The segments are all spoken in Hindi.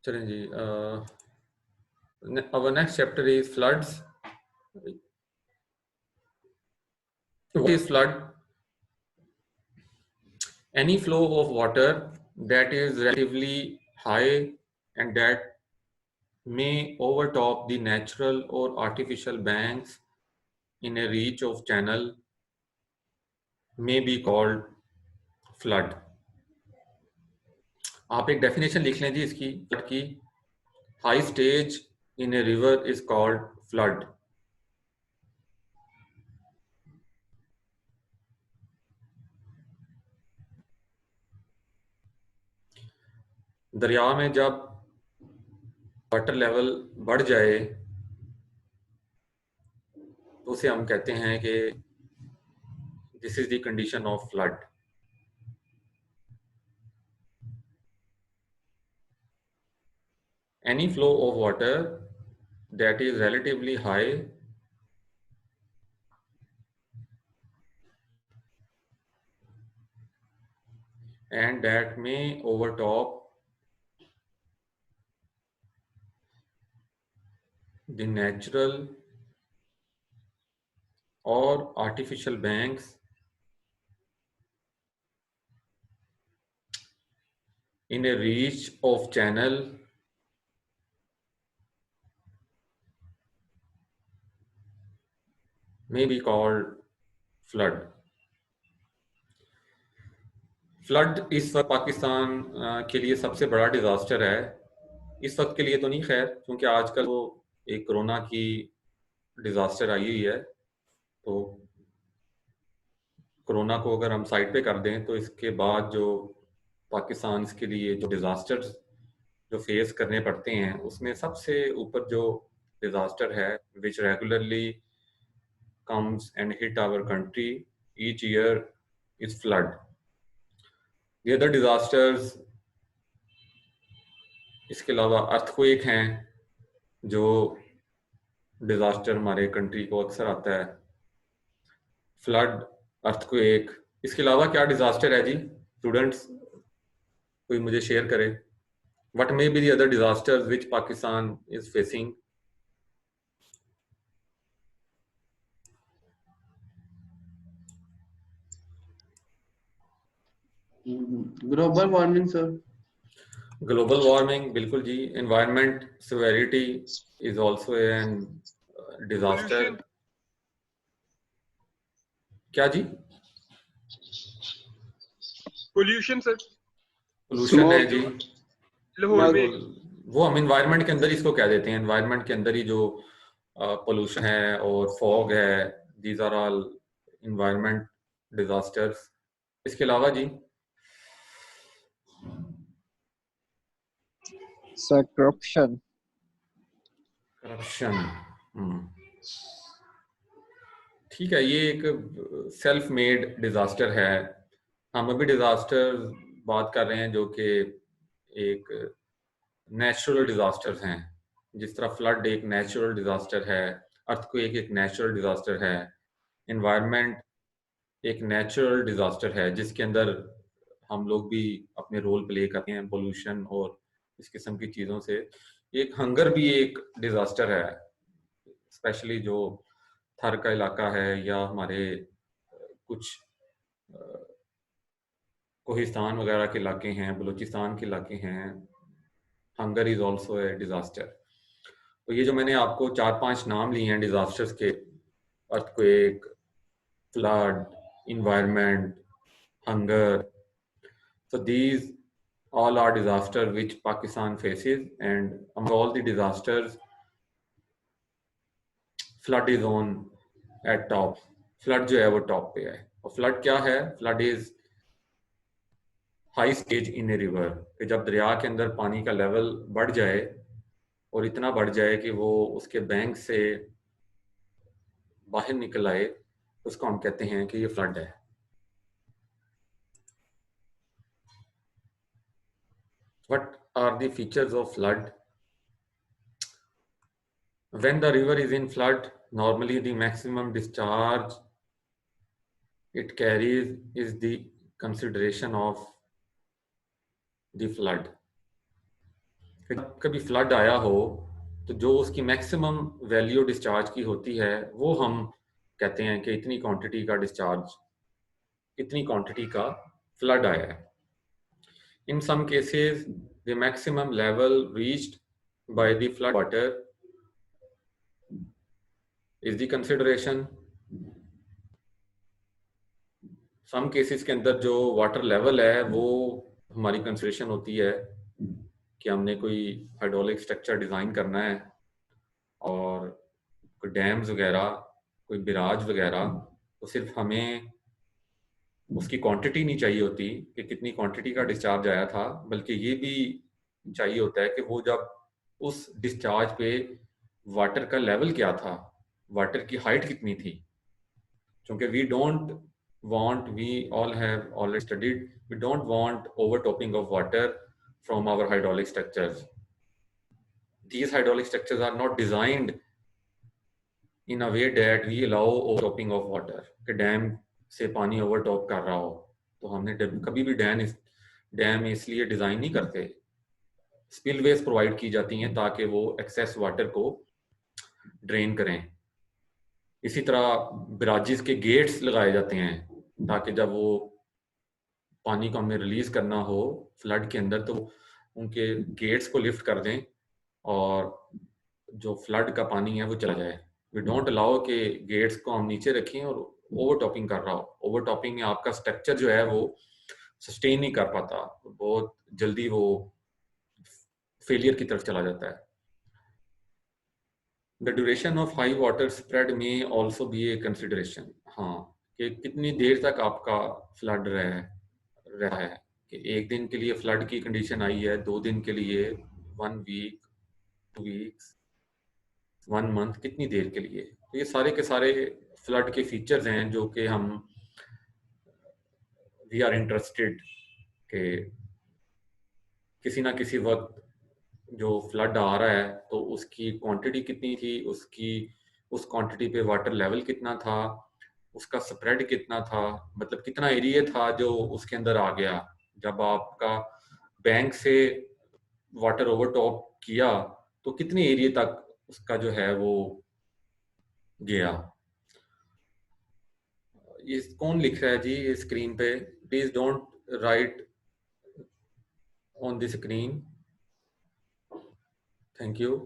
चलें जी, our next chapter is floods. What is flood? Any flow of water that is relatively high and that may overtop the natural or artificial banks in a reach of channel may be called flood. आप एक डेफिनेशन लिख लें जी इसकी कि high stage in a river is called flood. दरिया में जब वाटर लेवल बढ़ जाए तो उसे हम कहते हैं कि this is the condition of flood. Any flow of water that is relatively high and that may overtop the natural or artificial banks in a reach of channel may be called flood. Flood इस वक्त पाकिस्तान के लिए सबसे बड़ा डिजास्टर है. इस वक्त के लिए तो नहीं खैर, क्योंकि आजकल वो एक कोरोना की डिजास्टर आई हुई है. तो कोरोना को अगर हम साइड पे कर दें तो इसके बाद जो पाकिस्तान के लिए जो डिजास्टर्स जो फेस करने पड़ते हैं उसमें सबसे ऊपर जो डिजास्टर है विच regularly comes and hit our country each year is flood. The other disasters इसके अलावा अर्थक्वेक हैं जो डिजास्टर हमारे कंट्री को अक्सर आता है. फ्लड, अर्थक्वेक, इसके अलावा क्या डिजास्टर है जी स्टूडेंट्स? कोई मुझे शेयर करे. What may be the other disasters which Pakistan is facing? Global warming sir. Global warming बिल्कुल जी. Environment severity is also an disaster. क्या जी? Pollution sir. पोल्यूशन है जी. लाहौर में वो हम एनवायरनमेंट के अंदर ही इसको कह देते हैं. एनवायरनमेंट के अंदर ही जो पोल्यूशन है और फॉग है, these are all environment disasters. इसके अलावा जी करप्शन. ठीक है, ये एक सेल्फ मेड डिजास्टर है. हम अभी डिजास्टर बात कर रहे हैं जो कि एक नेचुरल डिजास्टर्स हैं. जिस तरह फ्लड एक नेचुरल डिजास्टर है, अर्थक्वेक एक नेचुरल डिजास्टर है, एनवायरनमेंट एक नेचुरल डिजास्टर है जिसके अंदर हम लोग भी अपने रोल प्ले करते हैं पोल्यूशन और इस किस्म की चीज़ों से. एक हंगर भी एक डिजास्टर है, स्पेशली जो थर का इलाका है या हमारे कुछ कोहिस्तान वगैरह के इलाके हैं, बलूचिस्तान के इलाके हैं. Hunger is also a disaster. तो ये जो मैंने आपको 4-5 नाम लिए हैं डिजास्टर्स के, earthquake, flood, environment, hunger, so these all are disasters which Pakistan faces, and among all the disasters flood is on at top. flood जो है वो टॉप पे है. और flood क्या है? flood is high stage in a river. कि जब दरिया के अंदर पानी का लेवल बढ़ जाए और इतना बढ़ जाए कि वो उसके बैंक से बाहर निकल आए, उसको हम कहते हैं कि ये फ्लड है. What are the features of flood? When the river is in flood, normally the maximum discharge it carries is the consideration of the flood. कि जब कभी फ्लड आया हो तो जो उसकी मैक्सिमम वैल्यू डिस्चार्ज की होती है वो हम कहते हैं कि इतनी क्वांटिटी का डिस्चार्ज, इतनी क्वांटिटी का फ्लड आया है. In some cases, the maximum level reached by the flood water is the consideration. Some cases के अंदर जो वाटर लेवल है वो हमारी कंसिडरेशन होती है कि हमने कोई हाइड्रोलिक स्ट्रक्चर डिज़ाइन करना है और कोई डैम्स वगैरह, कोई बिराज वगैरह, तो सिर्फ हमें उसकी क्वांटिटी नहीं चाहिए होती कि कितनी क्वांटिटी का डिस्चार्ज आया था, बल्कि ये भी चाहिए होता है कि वो जब उस डिस्चार्ज पे वाटर का लेवल क्या था, वाटर की हाइट कितनी थी. क्योंकि we don't want, we all have already studied, we don't want overtopping of water from our hydraulic structures. These hydraulic structures are not designed in a way that we allow overtopping of water. कि डैम से पानी ओवरटॉप कर रहा हो, तो हमने कभी भी डैम इसलिए डिज़ाइन नहीं करते. स्पिलवेज प्रोवाइड की जाती हैं ताकि वो एक्सेस वाटर को ड्रेन करें. इसी तरह बराजिस के गेट्स लगाए जाते हैं ताकि जब वो पानी को हमने रिलीज करना हो फ्लड के अंदर तो उनके गेट्स को लिफ्ट कर दें और जो फ्लड का पानी है वो चला जाए. वी डोंट अलाउ कि गेट्स को हम नीचे रखें और ओवरटॉपिंग कर रहा हो. ओवरटॉपिंग में आपका स्ट्रक्चर जो है वो सस्टेन नहीं कर पाता, बहुत जल्दी वो फेलियर की तरफ चला जाता है. The duration of high water spread में ऑल्सो बी ए कंसिडरेशन. हाँ, कि कितनी देर तक आपका फ्लड रहा है, कि एक दिन के लिए फ्लड की कंडीशन आई है, 2 दिन के लिए, 1 वीक, 2 वीक्स, 1 मंथ, कितनी देर के लिए. तो ये सारे के सारे फ्लड के फीचर्स हैं जो कि हम वी आर इंटरेस्टेड कि किसी ना किसी वक्त जो फ्लड आ रहा है तो उसकी क्वांटिटी कितनी थी, उस क्वांटिटी पे वाटर लेवल कितना था, उसका स्प्रेड कितना था, मतलब कितना एरिया था जो उसके अंदर आ गया. जब आपका बैंक से वाटर ओवरटॉप किया तो कितने एरिया तक उसका जो है वो गया. ये कौन लिख रहा है जी ये स्क्रीन पे? Please don't write on the screen. Thank you.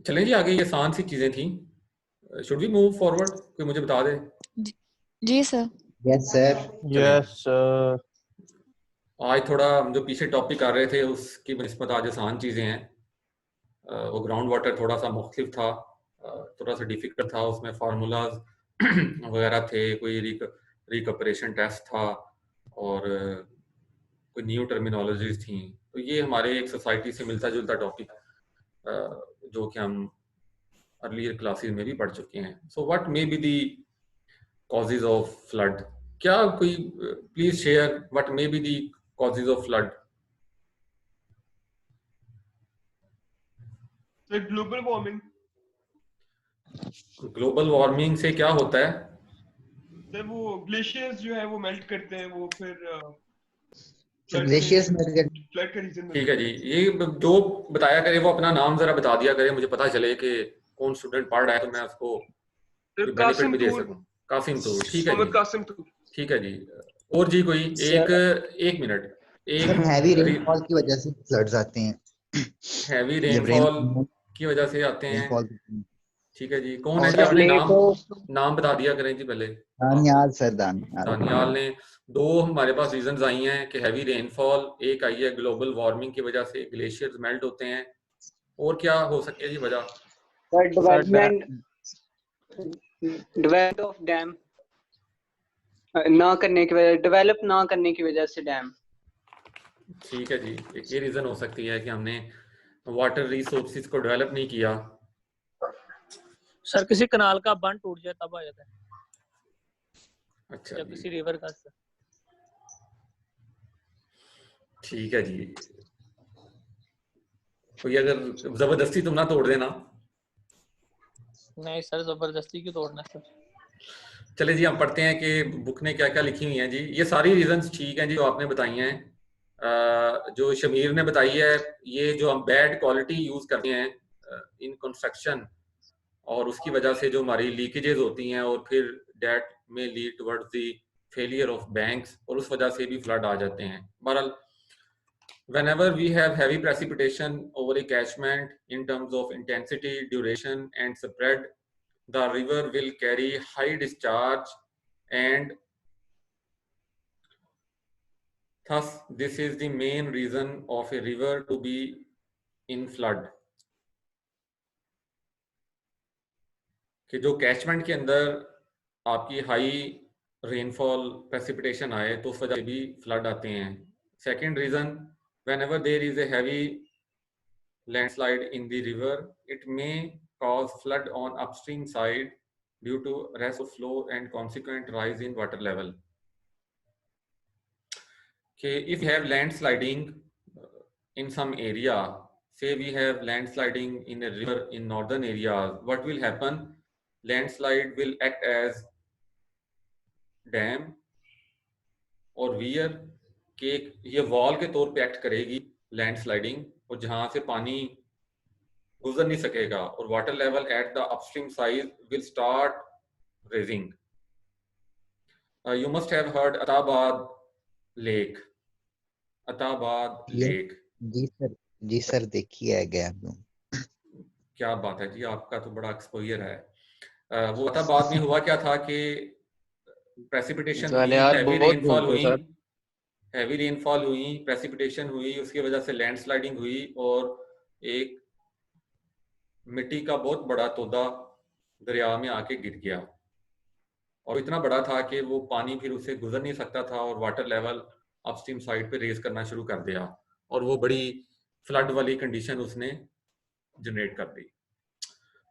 चलें जी आगे, ये आसान सी चीजें थी. Should we move forward? कोई मुझे बता दे. जी sir. Yes sir. Yes, sir. आज थोड़ा हम जो पीछे टॉपिक कर रहे थे उसकी निस्बत आज आसान चीजें हैं. वो ग्राउंड वाटर थोड़ा सा मुख्तलिफ था, थोड़ा सा डिफिकल्ट था, उसमें फार्मूलाज वगैरह थे, कोई रिकपरेशन टेस्ट था और कोई न्यू टर्मिनोलॉजीज थी. तो ये हमारे एक सोसाइटी से मिलता जुलता टॉपिक जो कि हम अर्लियर क्लासेस में भी पढ़ चुके हैं. So what may be the causes of flood? क्या कोई please share what may be the causes of flood? Sir global warming. Global warming से क्या होता है? सर वो ग्लेशियर्स जो है वो मेल्ट करते हैं, वो फिर ग्लेशियर्स में फ्लड का रीजन. ठीक है जी. ये जो बताया करे वो अपना नाम जरा बता दिया करे, मुझे पता चले कि कौन स्टूडेंट पढ़ रहा है तो मैं उसको बेनिफिट भी दे सकूं. कासिम तूर. ठीक है मोहम्मद जी. कासिम तूर. ठीक है जी. और जी कोई एक मिनट. एक हैवी रेनफॉल की वजह से फ्लड्स आते हैं. हैवी रेनफॉल की वजह से आते हैं. रेनफॉल. ठीक है जी. कौन है जी? अपने नाम बता दिया करें जी पहले. दानियाल सर. दानियाल. दानियाल ने. 2 हमारे पास रीजंस आई हैं कि हैवी रेनफॉल, एक आई है ग्लोबल वार्मिंग की वजह से ग्लेशियर्स मेल्ट होते हैं. और क्या हो सकती है जी वजह? डेवलप ऑफ डैम ना करने की वजह, डेवलप ना करने की वजह से डैम. ठीक है जी. एक ये रीजन हो सकती है कि हमने वाटर रिसोर्सेज को डेवलप नहीं किया. सर किसी कनाल का बंद टूट जाए तब आ जाता है. अच्छा या जी. किसी रिवर का. ठीक है जी. कोई अगर जबरदस्ती तुम ना तोड़ देना. नहीं सर, जबरदस्ती क्यों तोड़ना सर. चले जी हम पढ़ते हैं कि बुक ने क्या क्या लिखी हुई हैं जी. ये सारी रीजंस ठीक हैं जी जो आपने बताई हैं. जो शमीर ने बताई है, ये जो हम बैड क्वालिटी यूज करते हैं इन कंस्ट्रक्शन, और उसकी वजह से जो हमारी लीकेजेस होती हैं और फिर डेट में lead towards the failure of banks, और उस वजह से भी फ्लड आ जाते हैं। बहरहाल whenever we have heavy precipitation over a catchment in terms of intensity, duration and spread, the river will carry high discharge, and thus this is the main reason of a river to be in flood। कि जो कैचमेंट के अंदर आपकी हाई रेनफॉल प्रेसिपिटेशन आए तो उस वजह से भी फ्लड आते हैं। Second reason, whenever there is a heavy landslide in the river, it may cause flood on upstream side due to arrest of flow and consequent rise in water level। Okay, if you have landsliding in some area, say we have landsliding in a river in northern areas, what will happen? Landslide will act as dam और weir के ये वॉल के तौर पे एक्ट करेगी लैंडस्लाइडिंग, और जहां से पानी गुजर नहीं सकेगा, और water level at the upstream side will start raising. You must have heard Attabad lake. Attabad lake, जी सर देखी है, गया हूँ। क्या बात है जी, आपका तो बड़ा एक्सपोजर है। वो अताबाद में हुआ क्या था कि प्रेसिपिटेशन हुई, हैवी रेनफॉल हुई, प्रेसिपिटेशन हुई, उसकी वजह से लैंडस्लाइडिंग हुई, और एक मिट्टी का बहुत बड़ा तोदा दरिया में आके गिर गया, और इतना बड़ा था कि वो पानी फिर उसे गुजर नहीं सकता था, और वाटर लेवल अपस्ट्रीम साइड पे रेज करना शुरू कर दिया, और वो बड़ी फ्लड वाली कंडीशन उसने जनरेट कर दी।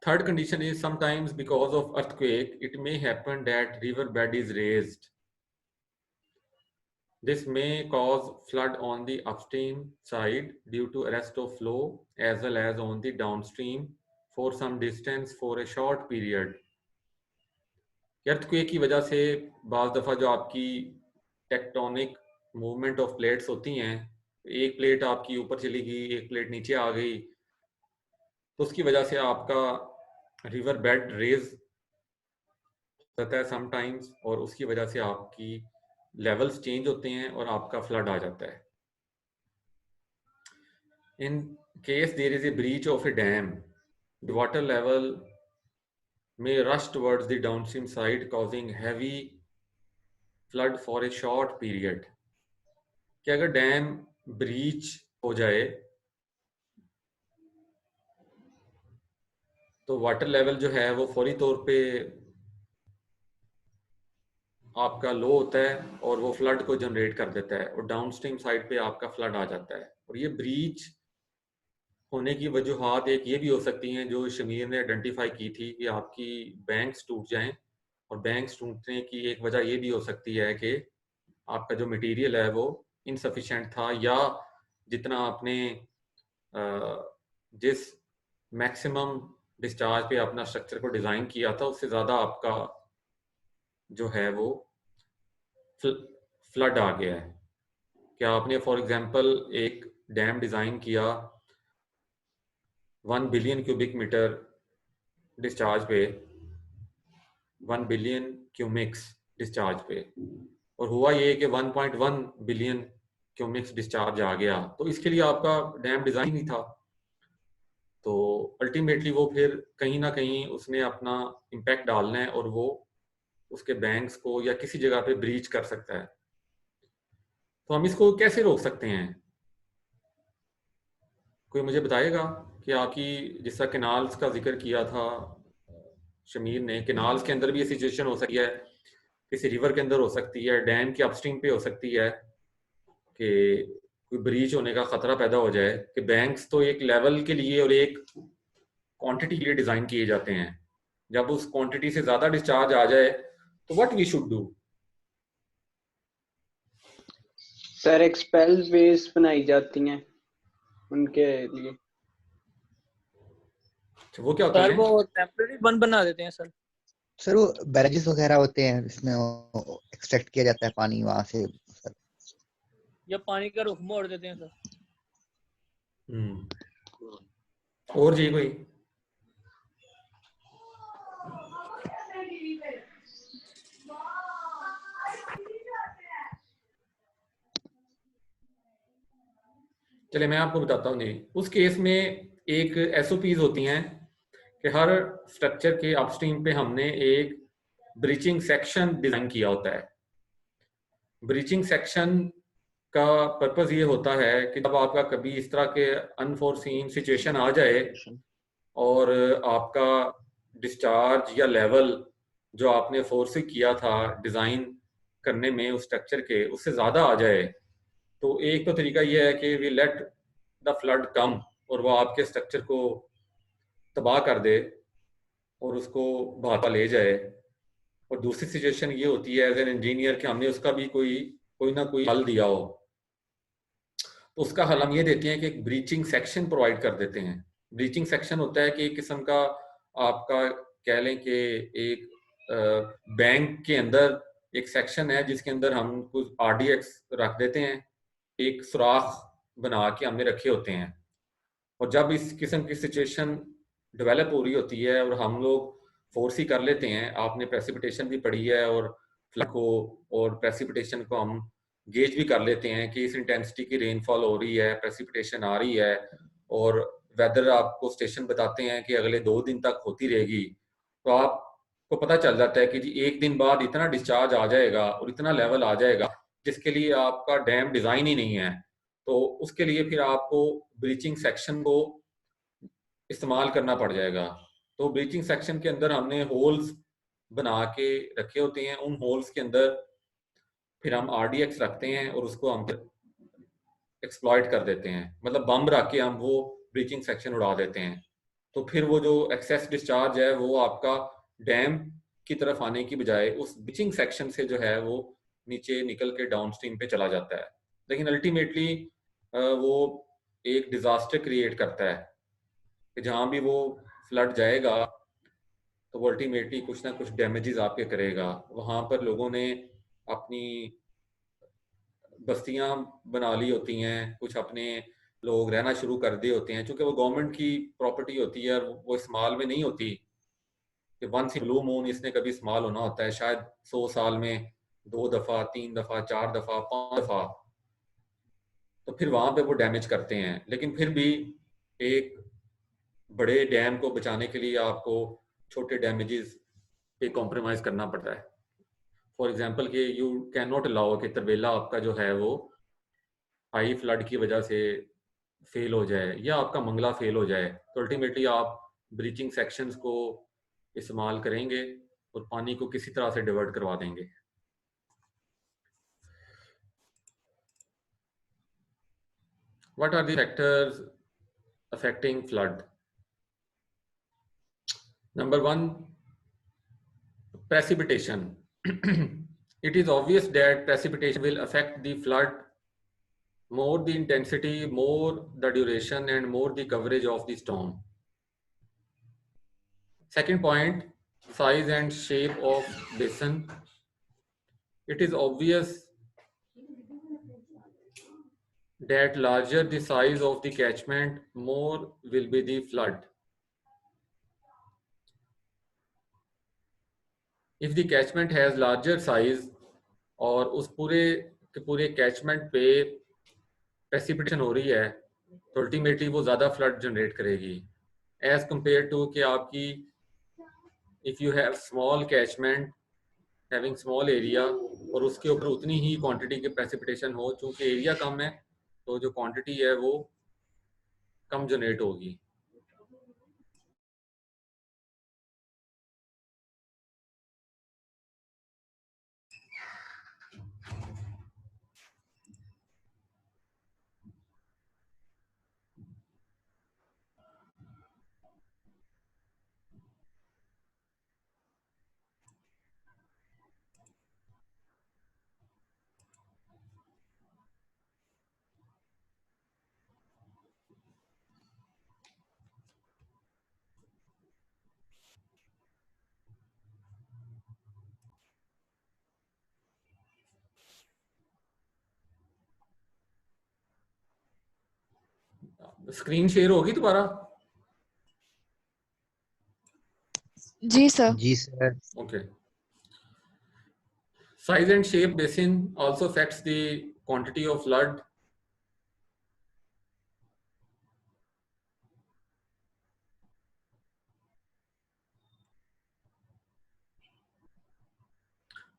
Third condition is sometimes because of earthquake it may happen that river bed is raised. This may cause flood on the upstream side due to arrest of flow as well as on the downstream for some distance for a short period। earthquake की वजह से बाज़ दफ़ा जो आपकी टेक्टोनिक मूवमेंट ऑफ प्लेट्स होती हैं, एक प्लेट आपकी ऊपर चली गई, एक प्लेट नीचे आ गई, तो उसकी वजह से आपका रिवर बेड रेज होता है समटाइम्स, और उसकी वजह से आपकी लेवल्स चेंज होते हैं और आपका फ्लड आ जाता है। In case there is a breach of a dam, the water level may rush towards the downstream side causing heavy flood for a short period। कि अगर डैम ब्रीच हो जाए तो वाटर लेवल जो है वो फौरी तौर पे आपका लो होता है, और वो फ्लड को जनरेट कर देता है, और डाउनस्ट्रीम साइड पे आपका फ्लड आ जाता है। और ये ब्रीच होने की वजूहात एक ये भी हो सकती हैं जो शमीर ने आइडेंटिफाई की थी कि आपकी बैंक्स टूट जाएं, और बैंक्स टूटने की एक वजह ये भी हो सकती है कि आपका जो मटेरियल है वो इनसफिशिएंट था, या जितना आपने जिस मैक्सिमम डिस्चार्ज पे अपना स्ट्रक्चर को डिज़ाइन किया था उससे ज़्यादा आपका जो है वो फ्लड आ गया है। क्या आपने फॉर एग्जांपल एक डैम डिज़ाइन किया 1 बिलियन क्यूबिक मीटर डिस्चार्ज पे, 1 बिलियन क्यूमिक्स डिस्चार्ज पे, और हुआ ये कि 1.1 बिलियन क्यूमिक्स डिस्चार्ज आ गया, तो इसके लिए आपका डैम डिज़ाइन ही था। तो अल्टीमेटली वो फिर कहीं ना कहीं उसने अपना इम्पैक्ट डालना है, और वो उसके बैंक्स को या किसी जगह पे ब्रीच कर सकता है। तो हम इसको कैसे रोक सकते हैं? कोई मुझे बताएगा कि आपकी जिस तरह कैनाल्स का जिक्र किया था शमीर ने, कैनाल्स के अंदर भी ये सिचुएशन हो सकती है, किसी रिवर के अंदर हो सकती है, डैम के अपस्ट्रीम पे हो सकती है कि कोई ब्रीच होने का खतरा पैदा हो जाए, कि बैंक्स तो एक लेवल के लिए और एक क्वांटिटी के लिए डिजाइन किए जाते हैं, जब उस क्वांटिटी से ज्यादा डिस्चार्ज आ जाए तो what we should do? Sir एक्सपेल वेज बनाई जाती हैं उनके लिए। वो क्या होता है? सर वो टेम्परेरी बंद बना देते हैं सर। सर वो बैरेजेस वगैरह होते हैं, इसमें एक्सट्रैक्ट किया जाता है पानी वहां से सर। या पानी का रुख मोड़ देते हैं सर। और जी कोई? चलिए मैं आपको बताता हूँ जी। उस केस में एक एसओपीज होती हैं कि हर स्ट्रक्चर के अपस्ट्रीम पे हमने एक ब्रीचिंग सेक्शन डिजाइन किया होता है। ब्रीचिंग सेक्शन का पर्पस ये होता है कि जब आपका कभी इस तरह के अनफोर्सीन सिचुएशन आ जाए और आपका डिस्चार्ज या लेवल जो आपने फोर्स किया था डिजाइन करने में उस स्ट्रक्चर के, उससे ज्यादा आ जाए, तो एक तो तरीका यह है कि वी लेट द फ्लड कम और वो आपके स्ट्रक्चर को तबाह कर दे और उसको बहाता ले जाए। और दूसरी सिचुएशन ये होती है एज एन इंजीनियर कि हमने उसका भी कोई ना कोई हल दिया हो, तो उसका हल हम ये देते हैं कि एक ब्रीचिंग सेक्शन प्रोवाइड कर देते हैं। ब्रीचिंग सेक्शन होता है कि एक किस्म का आपका कह लें कि एक बैंक के अंदर एक सेक्शन है जिसके अंदर हम कुछ आरडीएक्स रख देते हैं, एक सुराख बना के हमने रखे होते हैं। और जब इस किस्म की सिचुएशन डेवलप हो रही होती है और हम लोग फोर्स ही कर लेते हैं, आपने प्रेसिपिटेशन भी पढ़ी है और फ्लड को और प्रेसिपिटेशन को हम गेज भी कर लेते हैं कि इस इंटेंसिटी की रेनफॉल हो रही है, प्रेसिपिटेशन आ रही है, और वेदर आपको स्टेशन बताते हैं कि अगले 2 दिन तक होती रहेगी, तो आपको पता चल जाता है कि जी 1 दिन बाद इतना डिस्चार्ज आ जाएगा और इतना लेवल आ जाएगा जिसके लिए आपका डैम डिजाइन ही नहीं है। तो उसके लिए फिर आपको ब्रीचिंग सेक्शन को इस्तेमाल करना पड़ जाएगा। तो ब्रीचिंग सेक्शन के अंदर हमने होल्स बना के रखे होते हैं, उन होल्स के अंदर फिर हम आरडीएक्स रखते हैं और उसको हम एक्सप्लॉइट कर देते हैं, मतलब बम रख के हम वो ब्रीचिंग सेक्शन उड़ा देते हैं। तो फिर वो जो एक्सेस डिस्चार्ज है वो आपका डैम की तरफ आने की बजाय उस ब्रीचिंग सेक्शन से जो है वो नीचे निकल के डाउनस्ट्रीम पे चला जाता है। लेकिन अल्टीमेटली वो एक डिजास्टर क्रिएट करता है कि जहाँ भी वो फ्लड जाएगा तो वो अल्टीमेटली कुछ ना कुछ डैमेजेस आपके करेगा। वहाँ पर लोगों ने अपनी बस्तियां बना ली होती हैं, कुछ अपने लोग रहना शुरू कर दिए होते हैं, क्योंकि वो गवर्नमेंट की प्रॉपर्टी होती है और वो इस्तेमाल में नहीं होती कि वंस इन ब्लू मून इसने कभी इस्तेमाल होना होता है, शायद 100 साल में 2 दफा, 3 दफा, 4 दफा, 5 दफा। तो फिर वहां पे वो डैमेज करते हैं। लेकिन फिर भी एक बड़े डैम को बचाने के लिए आपको छोटे डैमेजेस पे कॉम्प्रोमाइज करना पड़ता है। फॉर एग्जाम्पल कि यू कैन नॉट अलाउ कि तरवेला आपका जो है वो हाई फ्लड की वजह से फेल हो जाए या आपका मंगला फेल हो जाए, तो अल्टीमेटली आप ब्रीचिंग सेक्शंस को इस्तेमाल करेंगे और पानी को किसी तरह से डिवर्ट करवा देंगे। What are the factors affecting flood? Number 1, precipitation. It is obvious that precipitation will affect the flood more the intensity, more the duration, and more the coverage of the storm. Second point, size and shape of basin. It is obvious that larger the size of the catchment, more will be the flood. If the catchment has larger size और उस पूरे के पूरे कैचमेंट पे प्रेसिपिटेशन हो रही है तो अल्टीमेटली वो ज़्यादा फ्लड जनरेट करेगी एज कंपेयर टू कि आपकी if you have small catchment having small area और उसके ऊपर उतनी ही क्वांटिटी के प्रेसिपिटेशन हो, चूँकि एरिया कम है तो जो क्वांटिटी है वो कम जनरेट होगी। स्क्रीन शेयर होगी दोबारा? जी सर। जी सर। Okay. Size and shape basin also affects the quantity of flood.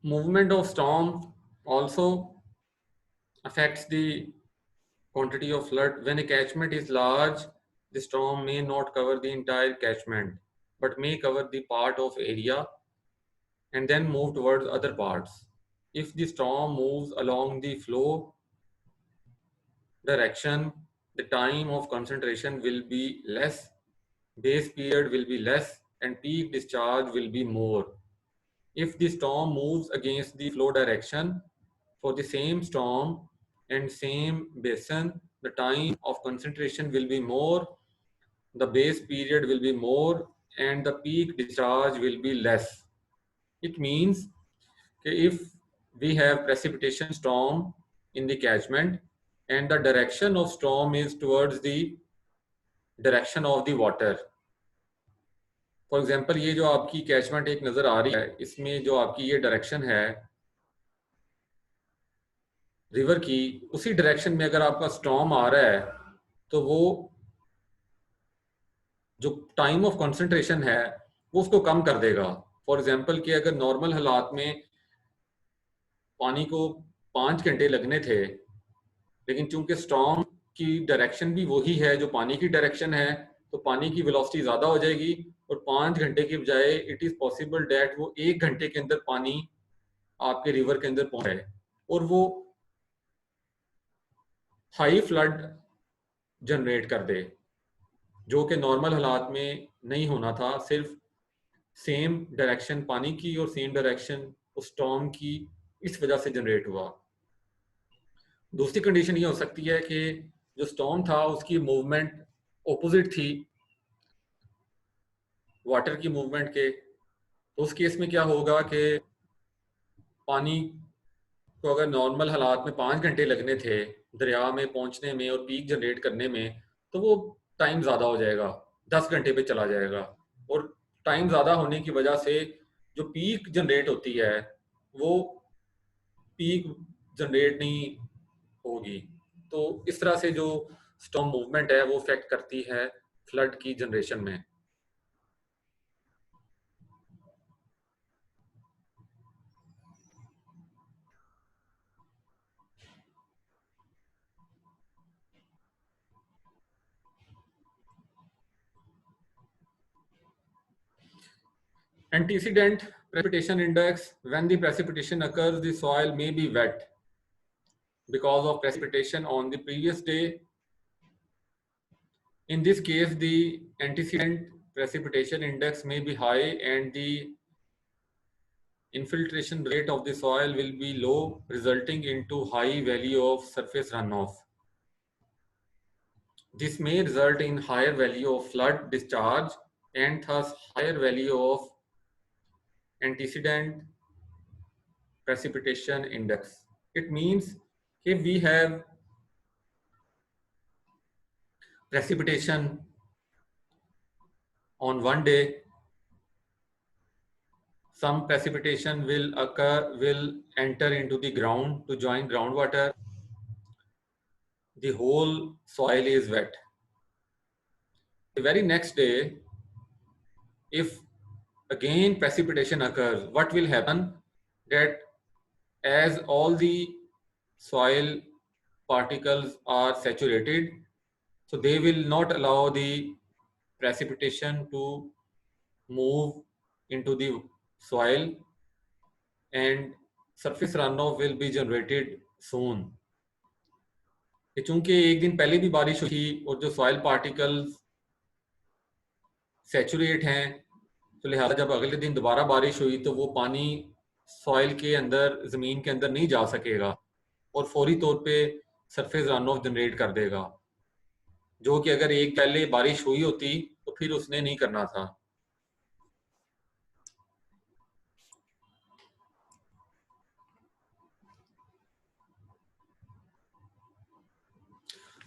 Movement of storm also affects the quantity of flood. When a catchment is large, the storm may not cover the entire catchment, but may cover the part of area and then move towards other parts. If the storm moves along the flow direction, the time of concentration will be less, base period will be less, and peak discharge will be more. If the storm moves against the flow direction, for the same storm and same basin, the time of concentration will be more, the base period will be more, and the peak discharge will be less. It means that if we have precipitation storm in the catchment and the direction of storm is towards the direction of the water. For example ये जो आपकी कैचमेंट एक नज़र आ रही है, इसमें जो आपकी ये डायरेक्शन है रिवर की, उसी डायरेक्शन में अगर आपका स्टॉर्म आ रहा है तो वो जो टाइम ऑफ कंसंट्रेशन है वो उसको कम कर देगा. फॉर एग्जांपल कि अगर नॉर्मल हालात में पानी को 5 घंटे लगने थे, लेकिन चूंकि स्टॉर्म की डायरेक्शन भी वही है जो पानी की डायरेक्शन है, तो पानी की वेलोसिटी ज़्यादा हो जाएगी और 5 घंटे के बजाय इट इज़ पॉसिबल डैट वो 1 घंटे के अंदर पानी आपके रिवर के अंदर पहुंचे और वो हाई फ्लड जनरेट कर दे, जो कि नॉर्मल हालात में नहीं होना था. सिर्फ सेम डायरेक्शन पानी की और सेम डायरेक्शन उस स्टॉर्म की इस वजह से जनरेट हुआ. दूसरी कंडीशन ये हो सकती है कि जो स्टॉर्म था उसकी मूवमेंट ऑपोजिट थी वाटर की मूवमेंट के. तो उस केस में क्या होगा कि पानी को अगर नॉर्मल हालात में 5 घंटे लगने थे दरिया में पहुंचने में और पीक जनरेट करने में, तो वो टाइम ज़्यादा हो जाएगा, 10 घंटे पे चला जाएगा. और टाइम ज़्यादा होने की वजह से जो पीक जनरेट होती है वो पीक जनरेट नहीं होगी. तो इस तरह से जो स्टॉर्म मूवमेंट है वो अफेक्ट करती है फ्लड की जनरेशन में. Antecedent precipitation index: when the precipitation occurs, the soil may be wet because of precipitation on the previous day. In this case, the antecedent precipitation index may be high and the infiltration rate of the soil will be low, resulting into high value of surface runoff. This may result in higher value of flood discharge and thus higher value of antecedent precipitation index. It means if we have precipitation on one day, some precipitation will enter into the ground to join groundwater. The whole soil is wet. The very next day, if again precipitation occurs, what will happen? That as all the soil particles are saturated, so they will not allow the precipitation to move into the soil and surface runoff will be generated soon. चूंकि एक दिन पहले भी बारिश हुई और जो सॉइल पार्टिकल्स सैचुरेट हैं, तो लिहाजा जब अगले दिन दोबारा बारिश हुई तो वो पानी सॉइल के अंदर, ज़मीन के अंदर नहीं जा सकेगा और फौरी तौर पे सरफेस रन ऑफ जनरेट कर देगा, जो कि अगर एक पहले बारिश हुई होती तो फिर उसने नहीं करना था.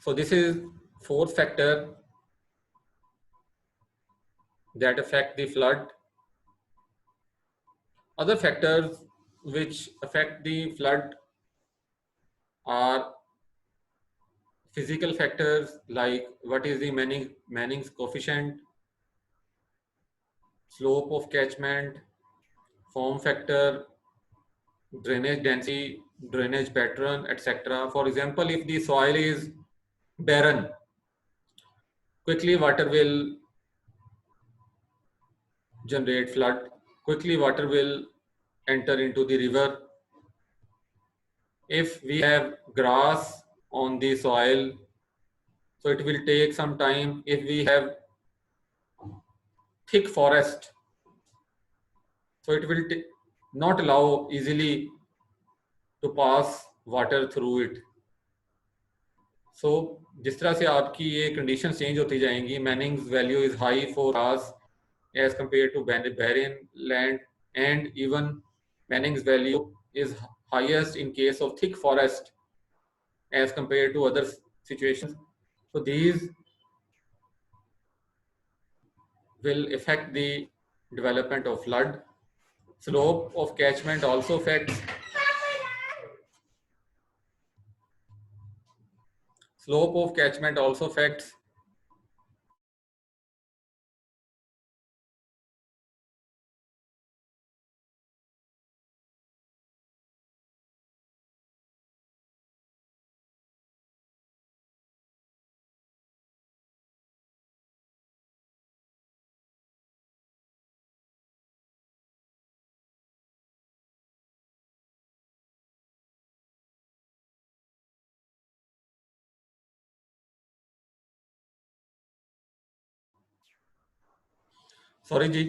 So this is fourth factor that affect the flood. Other factors which affect the flood are physical factors like what is the Manning's coefficient, slope of catchment, form factor, drainage density, drainage pattern, etc. For example, if the soil is barren, quickly water will generate flood, quickly water will enter into the river. If we have grass on the soil, so it will take some time. If we have thick forest, so it will not allow easily to pass water through it. So जिस तरह से आपकी ये conditions change होती जाएंगी, Manning's value is high for us as compared to barren land, and even Manning's value is highest in case of thick forest as compared to other situations. So these will affect the development of flood. Slope of catchment also affects. Slope of catchment also affects. Sorry जी,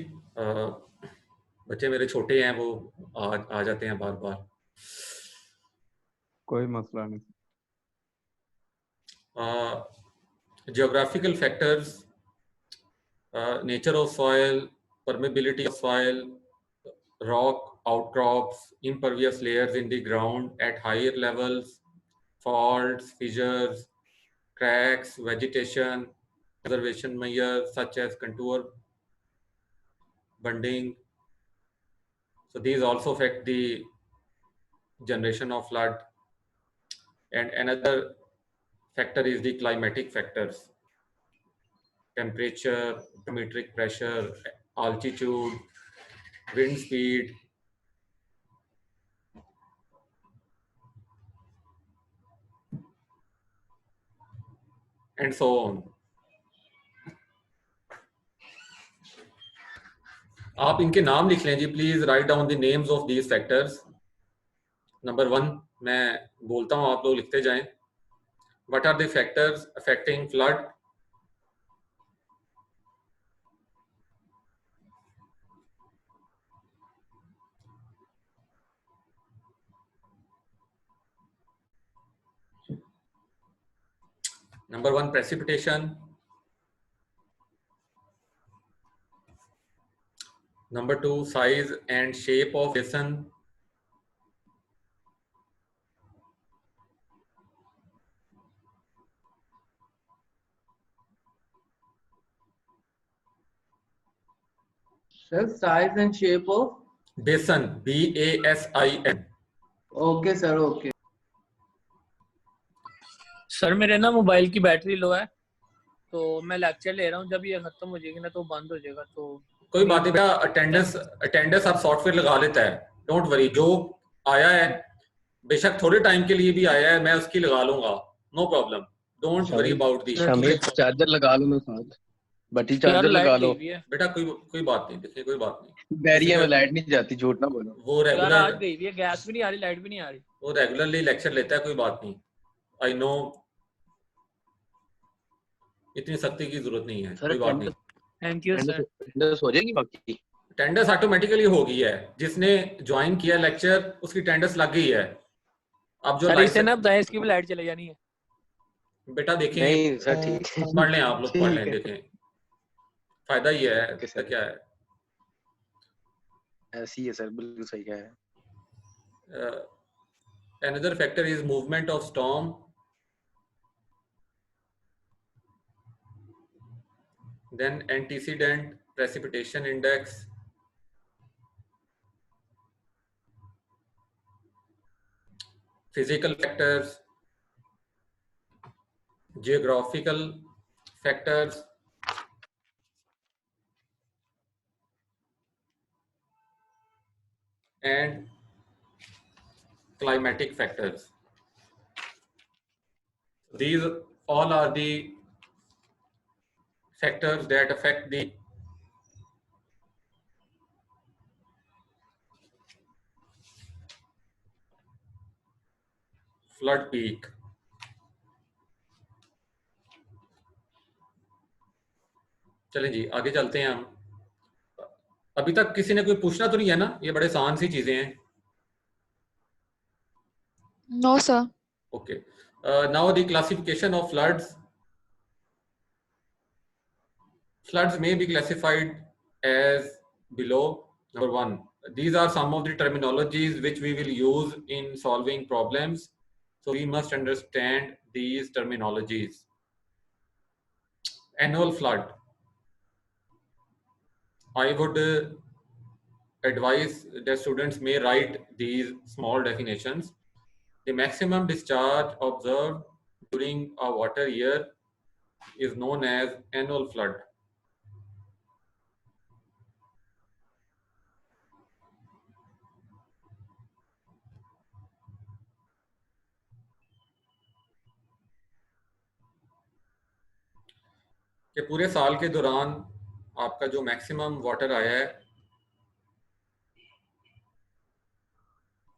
बच्चे मेरे छोटे हैं, वो आ जाते हैं बार बार. कोई मसला नहीं. Geographical factors, nature of soil, permeability of soil, rock outcrops, impervious layers in the ground at higher levels, faults, fissures, cracks, vegetation, conservation measures such as contour bunding. So these also affect the generation of flood. And another factor is the climatic factors: temperature, barometric pressure, altitude, wind speed, and so on. आप इनके नाम लिख लें जी, please write down the names of these factors. Number 1 मैं बोलता हूं, आप लोग लिखते जाएं. What are the factors affecting flood? Number 1, precipitation. Number 2, size and shape of basin. Sir, size and shape of. Basin, BASIN. Okay, sir. Okay. Sir मेरे ना मोबाइल की बैटरी लो है, तो मैं लेक्चर ले रहा हूँ. जब ये खत्म हो जाएगी ना तो बंद हो जाएगा. तो कोई बात नहीं बेटा, अटेंडेंस आप सॉफ्टवेयर लगा लेता है, डोंट वरी. जो आया है बेशक थोड़े टाइम के लिए भी आया है, मैं उसकी लगा लूंगा, no problem. Don't worry about the. Charger लगा लो ना साथ. बैटरी चार्जर लगा लो बेटा. कोई बात नहीं, देखिए कोई बात नहीं. बैरियर में लाइट नहीं जाती, झूठ ना बोलो. वो यार रेगुलर आज गई हुई है, गैस भी नहीं आ रही, लाइट भी नहीं आ रही. वो रेगुलरली लेक्चर लेता है, कोई बात नहीं. आई नो, इतनी सख्ती की जरूरत नहीं है, कोई बात नहीं. Thank you sir. अटेंडेंस हो जाएगी बाकी. अटेंडेंस ऑटोमेटिकली हो गई है. जिसने ज्वाइन किया लेक्चर उसकी अटेंडेंस लग गई है. अब जो सर इसे ना बताएं, इसकी भी लाइट चले जानी है. बेटा देखें, नहीं सर ठीक है. पढ़ लें आप लोग, पढ़ लें, देखें, फायदा ही है. इसका क्या है? ऐसी है सर, बिल्कुल सही है. Another factor is movement of storm. then antecedent precipitation index, physical factors, geographical factors, and climatic factors. These all are the factors that affect the flood peak. चलें जी आगे चलते हैं हम। अभी तक किसी ने कोई पूछना तो नहीं है ना? ये बड़े आसान सी चीजें हैं। No, sir. Okay. Now the classification of floods. Floods may be classified as below. Number one, these are some of the terminologies which we will use in solving problems. So we must understand these terminologies. Annual flood. I would advise that students may write these small definitions. The maximum discharge observed during a water year is known as annual flood. कि पूरे साल के दौरान आपका जो मैक्सिमम वाटर आया है,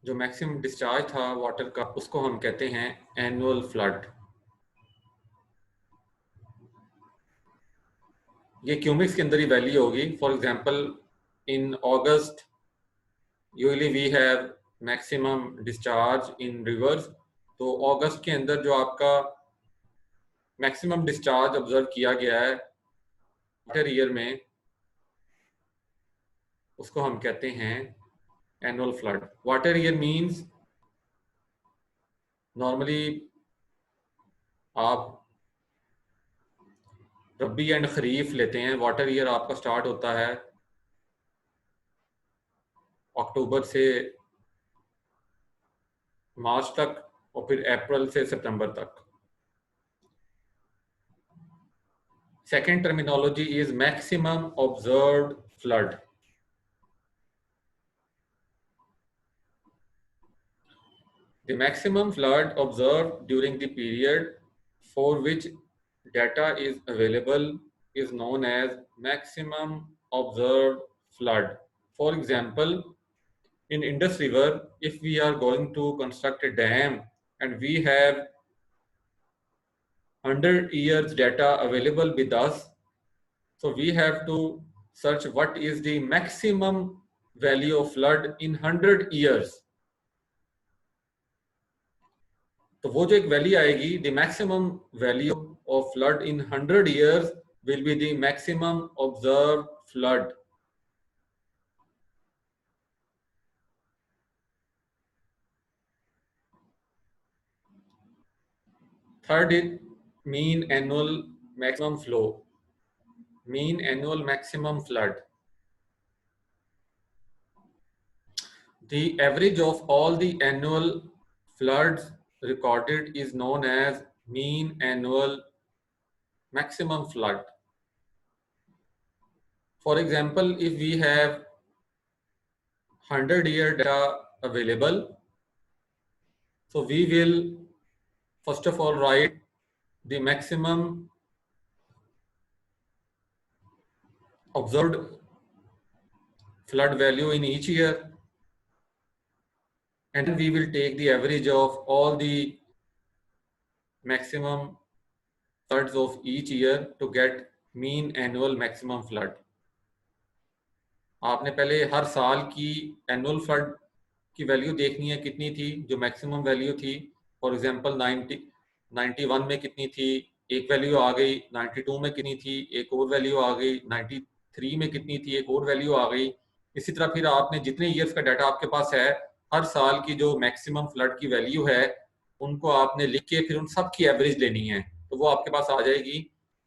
जो मैक्सिमम डिस्चार्ज था वाटर का, उसको हम कहते हैं एनुअल फ्लड। ये क्यूबिक्स के अंदर ही वैल्यू होगी। For example in August usually we have maximum discharge in rivers. तो अगस्त के अंदर जो आपका मैक्सिमम डिस्चार्ज ऑब्जर्व किया गया है वाटर ईयर में, उसको हम कहते हैं annual flood. Water year means normally आप रबी एंड खरीफ लेते हैं। वाटर ईयर आपका स्टार्ट होता है अक्टूबर से मार्च तक और फिर अप्रैल से सितंबर तक। Second terminology is maximum observed flood. The maximum flood observed during the period for which data is available is known as maximum observed flood. For example, in Indus River, if we are going to construct a dam and we have 100 years data available with us, so we have to search what is the maximum value of flood in 100 years. तो वो जो एक वैल्यू आएगी, the maximum value of flood in 100 years will be the maximum observe flood. Third is mean annual maximum flow, mean annual maximum flood. The average of all the annual floods recorded is known as mean annual maximum flood. For example, if we have 100-year data available, so we will first of all write the maximum observed flood value in each year, and then we will take the average of all the maximum floods of each year to get mean annual maximum flood. आपने पहले हर साल की एनुअल फ्लड की वैल्यू देखनी है कितनी थी, जो मैक्सिमम वैल्यू थी। फॉर एग्जांपल 91 में कितनी थी, एक वैल्यू आ गई। 92 में कितनी थी, एक और वैल्यू आ गई। 93 में कितनी थी, एक और वैल्यू आ गई। इसी तरह फिर आपने जितने ईयर्स का डाटा आपके पास है, हर साल की जो मैक्सिमम फ्लड की वैल्यू है उनको आपने लिख के फिर उन सब की एवरेज लेनी है, तो वो आपके पास आ जाएगी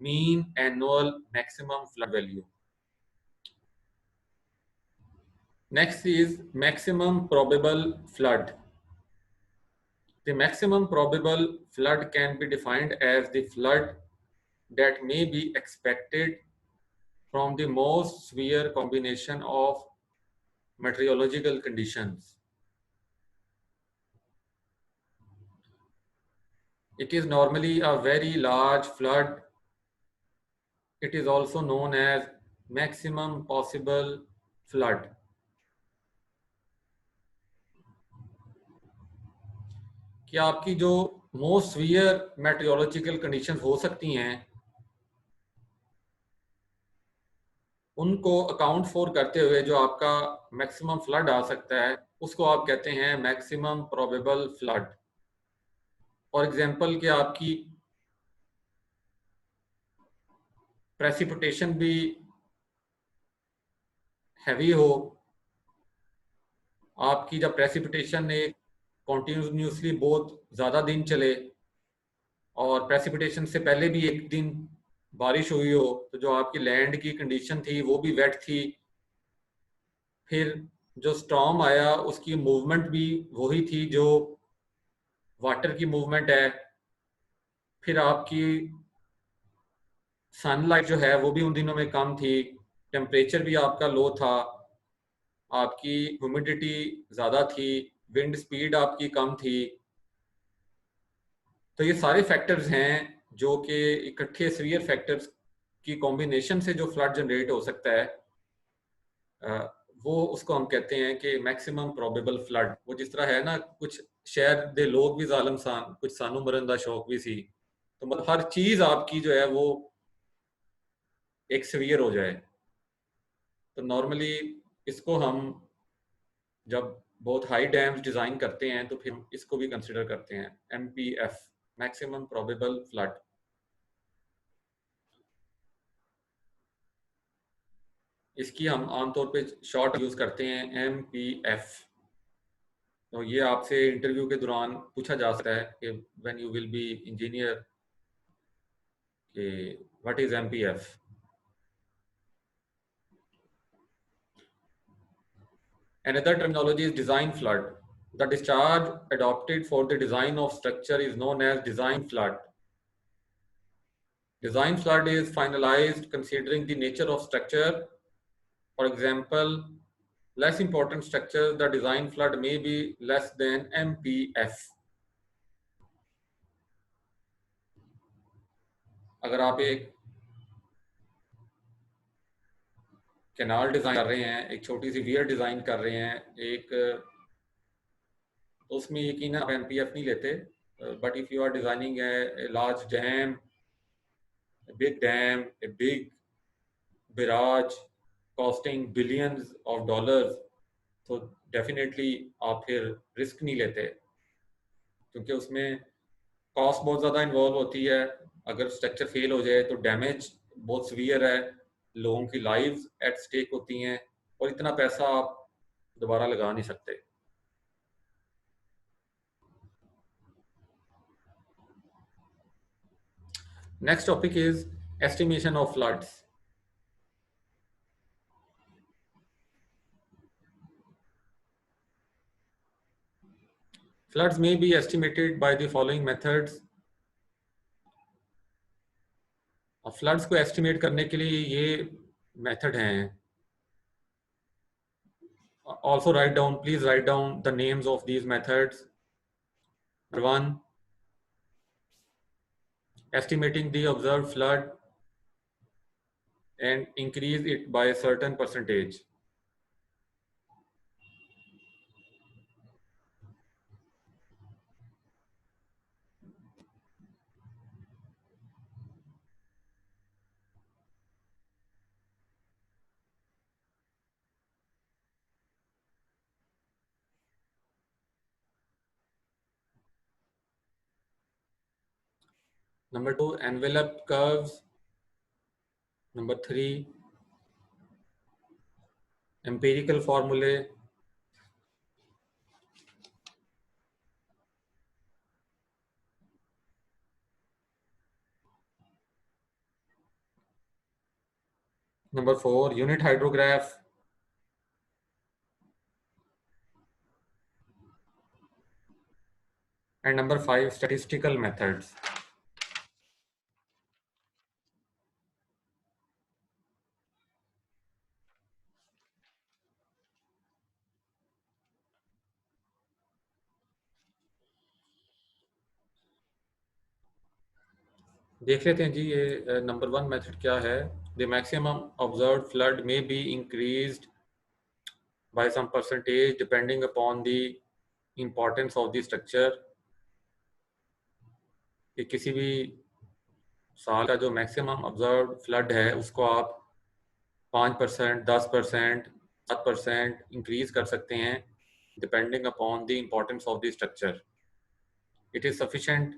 mean annual maximum flood value. Next is maximum probable flood. The maximum probable flood can be defined as the flood that may be expected from the most severe combination of meteorological conditions. It is normally a very large flood. It is also known as maximum possible flood. कि आपकी जो मोस्ट सीवियर मेट्रोलॉजिकल कंडीशंस हो सकती हैं उनको अकाउंट फॉर करते हुए जो आपका मैक्सिमम फ्लड आ सकता है उसको आप कहते हैं maximum probable flood. For example कि आपकी प्रेसिपिटेशन भी हैवी हो, आपकी जब प्रेसिपिटेशन एक कॉन्टिन्यूसली बहुत ज़्यादा दिन चले और प्रेसिपिटेशन से पहले भी एक दिन बारिश हुई हो तो जो आपकी लैंड की कंडीशन थी वो भी वेट थी, फिर जो स्टॉर्म आया उसकी मूवमेंट भी वही थी जो वाटर की मूवमेंट है, फिर आपकी सनलाइट जो है वो भी उन दिनों में कम थी, टेम्परेचर भी आपका लो था, आपकी ह्यूमिडिटी ज़्यादा थी, विंड स्पीड आपकी कम थी। तो ये सारे फैक्टर्स हैं जो कि इकट्ठे सीवियर फैक्टर्स की कॉम्बिनेशन से जो फ्लड जनरेट हो सकता है वो उसको हम कहते हैं कि मैक्सिमम प्रोबेबल फ्लड। वो जिस तरह है ना, कुछ शहर दे लोग भी जालिम सान, कुछ सानू मरन दा शौक भी सी, तो मतलब हर चीज आपकी जो है वो एक सीवियर हो जाए। तो नॉर्मली इसको हम जब बहुत हाई डैम्स डिजाइन करते हैं तो फिर हम इसको भी कंसिडर करते हैं MPF, मैक्सिमम प्रोबेबल फ्लड। इसकी हम आमतौर पे शॉर्ट यूज करते हैं MPF। तो ये आपसे इंटरव्यू के दौरान पूछा जा सकता है कि when you will be engineer कि what is MPF। Another terminology is design flood. The discharge adopted for the design of structure is known as design flood. Design flood is finalized considering the nature of structure. For example, less important structures, the design flood may be less than MPF. अगर आप एक कैनाल डिजाइन कर रहे हैं, एक छोटी सी वियर डिजाइन कर रहे हैं, एक तो उसमें यकीनन आप MPF नहीं लेते, but if you are designing a large dam, big dam, a big barrage costing billions of dollars, तो डेफिनेटली आप फिर रिस्क नहीं लेते क्योंकि उसमें कॉस्ट बहुत ज़्यादा इन्वॉल्व होती है। अगर स्ट्रक्चर फेल हो जाए तो डैमेज बहुत सीवियर है, लोगों की लाइव्स एट स्टेक होती हैं और इतना पैसा आप दोबारा लगा नहीं सकते। Next topic is estimation of floods. Floods may be estimated by the following methods. Floods को एस्टिमेट करने के लिए ये मेथड हैं। Also write down, please write down the names of these methods. Number 1, estimating the observed flood and increase it by a certain percentage. Number 2, envelope curves. Number 3, empirical formulae. Number 4, unit hydrograph. And number 5, statistical methods. देख लेते हैं जी ये नंबर 1 मेथड क्या है. The maximum observed flood may be increased by some percentage depending upon the importance of the structure. कि किसी भी साल का जो मैक्सिमम ऑब्जर्व्ड फ्लड है उसको आप 5%, 10%, 7% इंक्रीज कर सकते हैं depending upon the importance of the structure. It is sufficient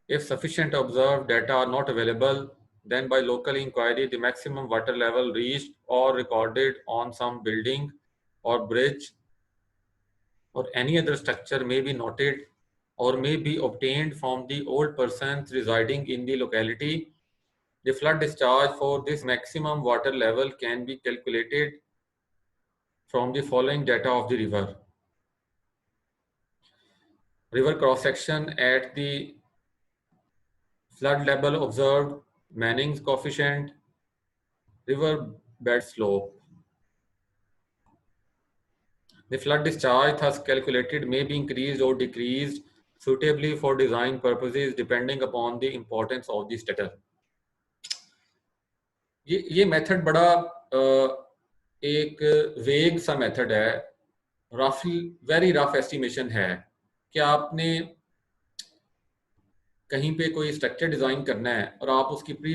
if sufficient observed data are not available, then by local inquiry the maximum water level reached or recorded on some building or bridge or any other structure may be noted or may be obtained from the old persons residing in the locality. The flood discharge for this maximum water level can be calculated from the following data of the river. River cross section at the flood level observed, Manning's coefficient, river bed slope. The flood discharge thus calculated may be increased or decreased suitably for design purposes depending upon the importance of the status. ये मेथड बड़ा एक वेग सा मेथड है, वेरी रफ एस्टिमेशन है कि आपने कहीं पे कोई स्ट्रक्चर डिज़ाइन करना है और आप उसकी प्री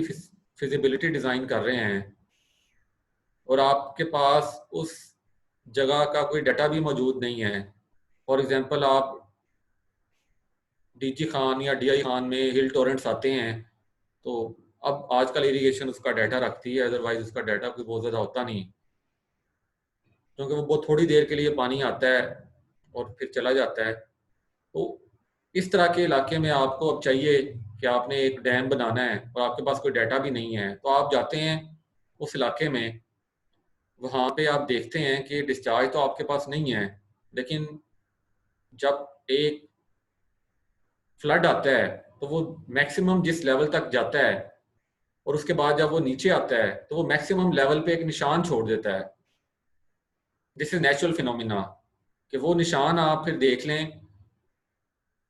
फिजिबिलिटी डिज़ाइन कर रहे हैं और आपके पास उस जगह का कोई डाटा भी मौजूद नहीं है. फॉर एग्जांपल आप डीजी खान या डीआई खान में हिल टोरेंट्स आते हैं तो अब आजकल इरिगेशन उसका डाटा रखती है, अदरवाइज उसका डाटा कोई बहुत ज़्यादा होता नहीं क्योंकि वो बहुत थोड़ी देर के लिए पानी आता है और फिर चला जाता है. तो इस तरह के इलाके में आपको अब चाहिए कि आपने एक डैम बनाना है और आपके पास कोई डाटा भी नहीं है, तो आप जाते हैं उस इलाके में, वहाँ पे आप देखते हैं कि डिस्चार्ज तो आपके पास नहीं है, लेकिन जब एक फ्लड आता है तो वो मैक्सिमम जिस लेवल तक जाता है और उसके बाद जब वो नीचे आता है तो वो मैक्सिमम लेवल पे एक निशान छोड़ देता है. दिस इज नेचुरल फिनोमिना कि वो निशान आप फिर देख लें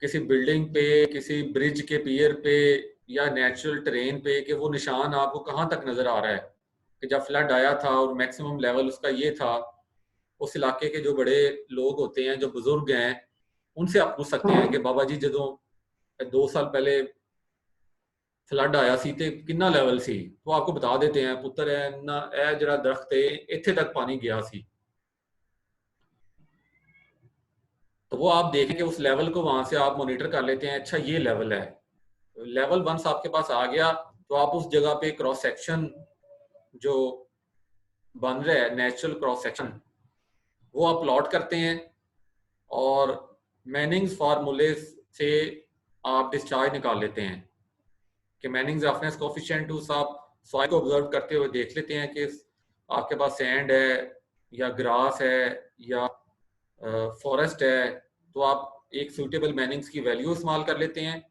किसी बिल्डिंग पे, किसी ब्रिज के पियर पे या नेचुरल टेरेन पे कि वो निशान आपको कहाँ तक नजर आ रहा है कि जब फ्लड आया था और मैक्सिमम लेवल उसका ये था. उस इलाके के जो बड़े लोग होते हैं, जो बुजुर्ग हैं, उनसे आप पूछ सकते हैं कि बाबा जी जो 2 साल पहले फ्लड आया सी ते कितना लेवल सी, तो आपको बता देते हैं पुत्र है ना ए जरा दरख्त है इत्थे तक पानी गया सी. तो वो आप देखें कि उस लेवल को वहां से आप मॉनिटर कर लेते हैं. अच्छा ये लेवल है, लेवल वंस आपके पास आ गया तो आप उस जगह पे क्रॉस सेक्शन जो बन रहा है नेचुरल क्रॉस सेक्शन वो आप प्लॉट करते हैं और मैनिंग्स फार्मूले से आप डिस्चार्ज निकाल लेते हैं कि मैनिंग्स रफनेस कोएफिशिएंट उस आप सॉइल को ऑब्जर्व करते हुए देख लेते हैं कि आपके पास सैंड है या ग्रास है या फॉरेस्ट है, तो आप एक सूटेबल मैनिंग्स की वैल्यू इस्तेमाल कर लेते हैं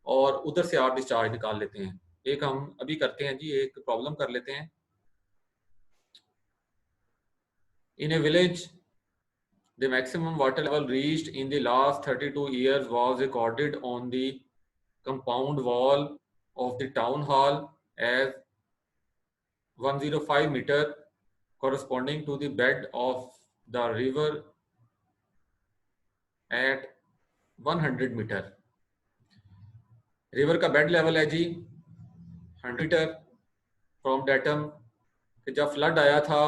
और उधर से आप डिस्चार्ज निकाल लेते हैं. एक हम अभी करते हैं जी, एक प्रॉब्लम कर लेते हैं. In a village the maximum water level reached in the last 32 years was recorded on the compound wall of the town hall as 105 meter corresponding to the bed of the river at 100 meter. River का बेड लेवल है जी 100 मीटर फ्रॉम डेटम कि जब फ्लड आया था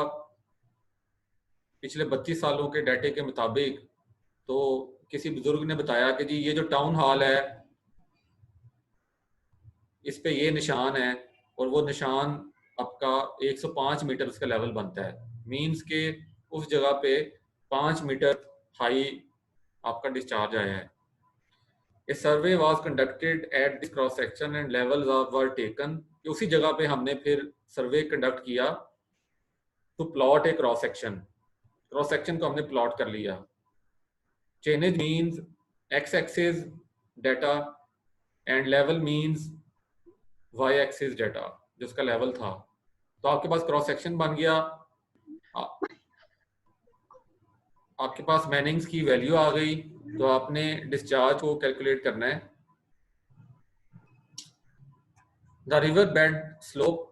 पिछले 32 सालों के डाटे के मुताबिक, तो किसी बुजुर्ग ने बताया कि जी ये जो टाउन हॉल है इस पे ये निशान है और वो निशान आपका 105 मीटर उसका लेवल बनता है. मींस के उस जगह पे 5 मीटर हाई आपका डिस्चार्ज आया है. A survey was conducted at this cross section and levels were taken. उसी जगह पे हमने फिर सर्वे कंडक्ट किया to plot a cross section को हमने प्लॉट कर लिया। Chainage means X axis data and level means Y axis data, जो उसका लेवल था। तो आपके पास क्रॉस सेक्शन बन गया, आपके पास मैनिंग्स की वैल्यू आ गई, तो आपने डिस्चार्ज को कैलकुलेट करना है। The river bed slope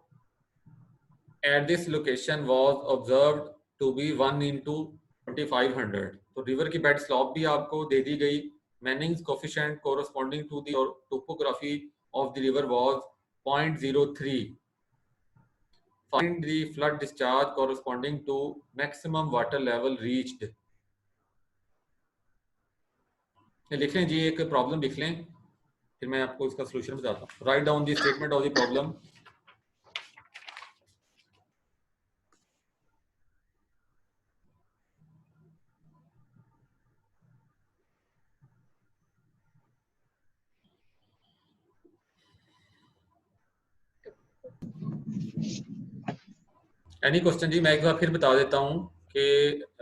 at this location was observed to be 1/2500। तो रिवर की बेड स्लॉप भी आपको दे दी गई। Manning's coefficient corresponding to the topography of the river was 0.03। Find the flood discharge corresponding to maximum water level reached. लिख लें जी, एक प्रॉब्लम लिख लें, फिर मैं आपको इसका सोल्यूशन बताता हूँ। Write down the statement of the problem. Any question जी? मैं एक बार फिर बता देता हूँ कि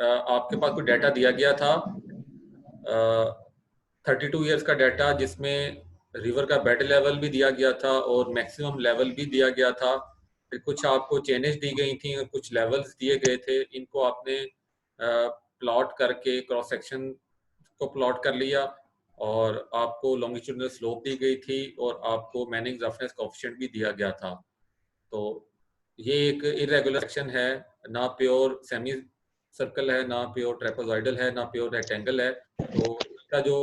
आपके पास कोई डाटा दिया गया था, 32 इयर्स का डाटा, जिसमें रिवर का बेड लेवल भी दिया गया था और मैक्सिमम लेवल भी दिया गया था। फिर कुछ आपको चेनेज दी गई थी और कुछ लेवल्स दिए गए थे। इनको आपने प्लॉट करके क्रॉस सेक्शन को प्लॉट कर लिया और आपको लॉन्गिट्यूडनल स्लोप दी गई थी और आपको मैनिंग्स रफनेस कोएफिशिएंट भी दिया गया था। तो ये एक इरेगुलर सेक्शन है, ना प्योर सेमी सर्कल है, ना प्योर ट्रेपेजॉइडल है, ना प्योर रेक्टेंगल है। तो इसका जो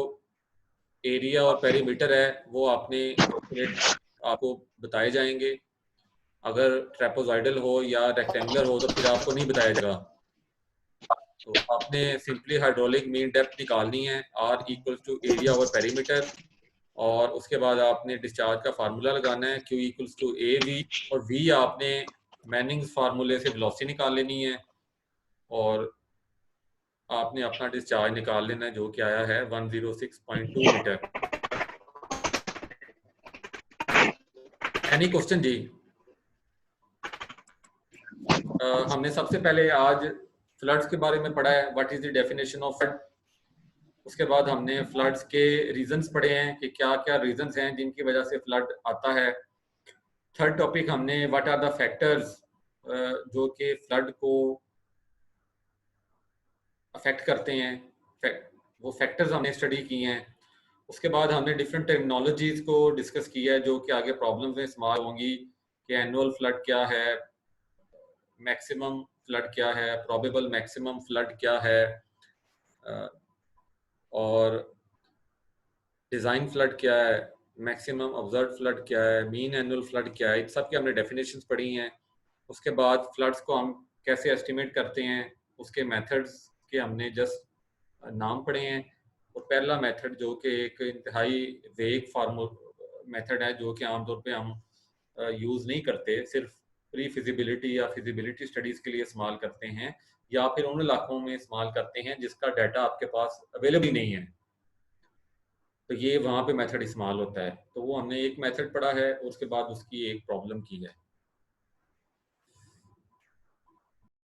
एरिया और पेरीमीटर है वो आपको बताए जाएंगे। अगर ट्रेपेजॉइडल हो या रेक्टेंगुलर हो तो फिर आपको नहीं बताया जाएगा। तो आपने सिंपली हाइड्रोलिक मीन डेप्थ निकालनी है, R = एरिया ओवर पेरीमीटर, और उसके बाद आपने डिस्चार्ज का फार्मूला लगाना है, Q = AV, और V आपने मैनिंग्स फार्मूले से वेलोसिटी निकाल लेनी है और आपने अपना डिस्चार्ज निकाल लेना है, जो कि आया है 106.2 मीटर। एनी क्वेश्चन जी? हमने सबसे पहले आज फ्लड्स के बारे में पढ़ा है, what is the definition of flood. उसके बाद हमने फ्लड्स के रीजंस पढ़े हैं कि क्या क्या रीजंस हैं जिनकी वजह से फ्लड आता है। थर्ड टॉपिक हमने व्हाट आर द फैक्टर्स जो कि फ्लड को अफेक्ट करते हैं, वो फैक्टर्स हमने स्टडी किए हैं। उसके बाद हमने डिफरेंट टेक्नोलॉजीज को डिस्कस किया है जो कि आगे प्रॉब्लम्स में इस्तेमाल होंगी, कि एनुअल फ्लड क्या है, मैक्सिमम फ्लड क्या है, प्रोबेबल मैक्सिमम फ्लड क्या है, और डिज़ाइन फ्लड क्या है, मैक्सिमम ऑब्जर्व फ्लड क्या है, मीन एनुअल फ्लड क्या है। इन सब की हमने डेफिनेशंस पढ़ी हैं। उसके बाद फ्लड्स को हम कैसे एस्टिमेट करते हैं, उसके मेथड्स के हमने जस्ट नाम पढ़े हैं। और पहला मेथड जो कि एक इंतहाई वेग मेथड है, जो कि आमतौर पे हम यूज़ नहीं करते, सिर्फ प्री फिजिबिलिटी या फिजिबिलिटी स्टडीज़ के लिए इस्तेमाल करते हैं, या फिर उन इलाकों में इस्तेमाल करते हैं जिसका डाटा आपके पास अवेलेबल नहीं है, तो ये वहाँ पे मेथड इस्तेमाल होता है। तो वो हमने एक मेथड पढ़ा है, उसके बाद उसकी एक प्रॉब्लम की है।